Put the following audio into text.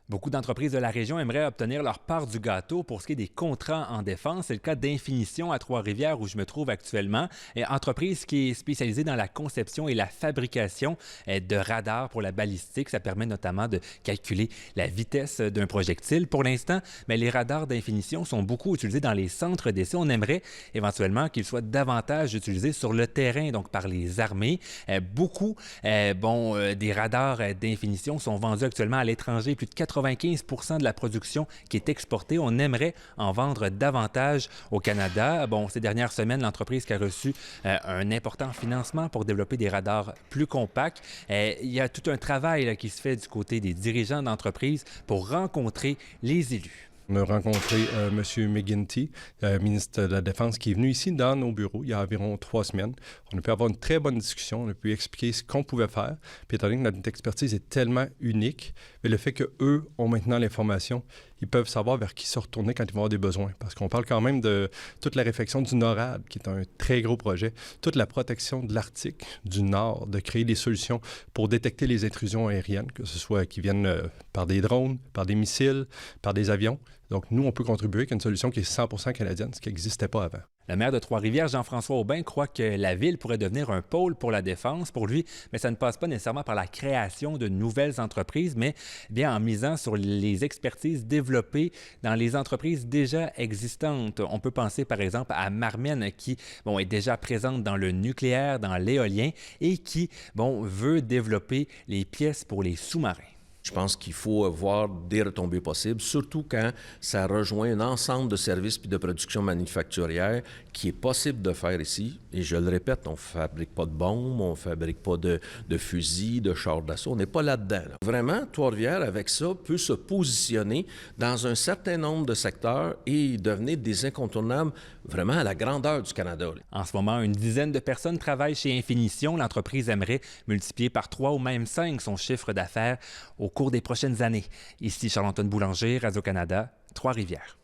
Beaucoup d'entreprises de la région aimeraient obtenir leur part du gâteau pour ce qui est des contrats en défense. C'est le cas d'Infinition à Trois-Rivières où je me trouve actuellement. Entreprise qui est spécialisée dans la conception et la fabrication de radars pour la balistique. Ça permet notamment de calculer la vitesse d'un projectile. Pour l'instant, mais les radars d'Infinition sont beaucoup utilisés dans les centres d'essai. On aimerait éventuellement qu'ils soient davantage utilisés sur le terrain, donc par les armées. Des radars d'Infinition sont vendus actuellement à l'étranger. Plus de 95% de la production qui est exportée. On aimerait en vendre davantage au Canada. Ces dernières semaines, l'entreprise qui a reçu un important financement pour développer des radars plus compacts. Il y a tout un travail qui se fait du côté des dirigeants d'entreprise pour rencontrer les élus. On a rencontré M. McGuinty, ministre de la Défense, qui est venu ici dans nos bureaux il y a environ 3 semaines. On a pu avoir une très bonne discussion, on a pu expliquer ce qu'on pouvait faire. Puis étant donné que notre expertise est tellement unique, mais le fait qu'eux ont maintenant l'information, ils peuvent savoir vers qui se retourner quand ils vont avoir des besoins. Parce qu'on parle quand même de toute la réflexion du NORAD, qui est un très gros projet, toute la protection de l'Arctique, du Nord, de créer des solutions pour détecter les intrusions aériennes, que ce soit qui viennent par des drones, par des missiles, par des avions. Donc, nous, on peut contribuer avec une solution qui est 100% canadienne, ce qui n'existait pas avant. Le maire de Trois-Rivières, Jean-François Aubin, croit que la ville pourrait devenir un pôle pour la défense. Pour lui, mais ça ne passe pas nécessairement par la création de nouvelles entreprises, mais bien en misant sur les expertises développées dans les entreprises déjà existantes. On peut penser par exemple à Marmen qui est déjà présente dans le nucléaire, dans l'éolien et qui veut développer les pièces pour les sous-marins. Je pense qu'il faut voir des retombées possibles, surtout quand ça rejoint un ensemble de services puis de production manufacturière qui est possible de faire ici. Et je le répète, on ne fabrique pas de bombes, on ne fabrique pas de fusils, de chars d'assaut, on n'est pas là-dedans. Vraiment, Trois-Rivières, avec ça, peut se positionner dans un certain nombre de secteurs et devenir des incontournables vraiment à la grandeur du Canada. En ce moment, une dizaine de personnes travaillent chez Infinition. L'entreprise aimerait multiplier par 3 ou même 5 son chiffre d'affaires au cours des prochaines années. Ici Charles-Antoine Boulanger, Radio-Canada, Trois-Rivières.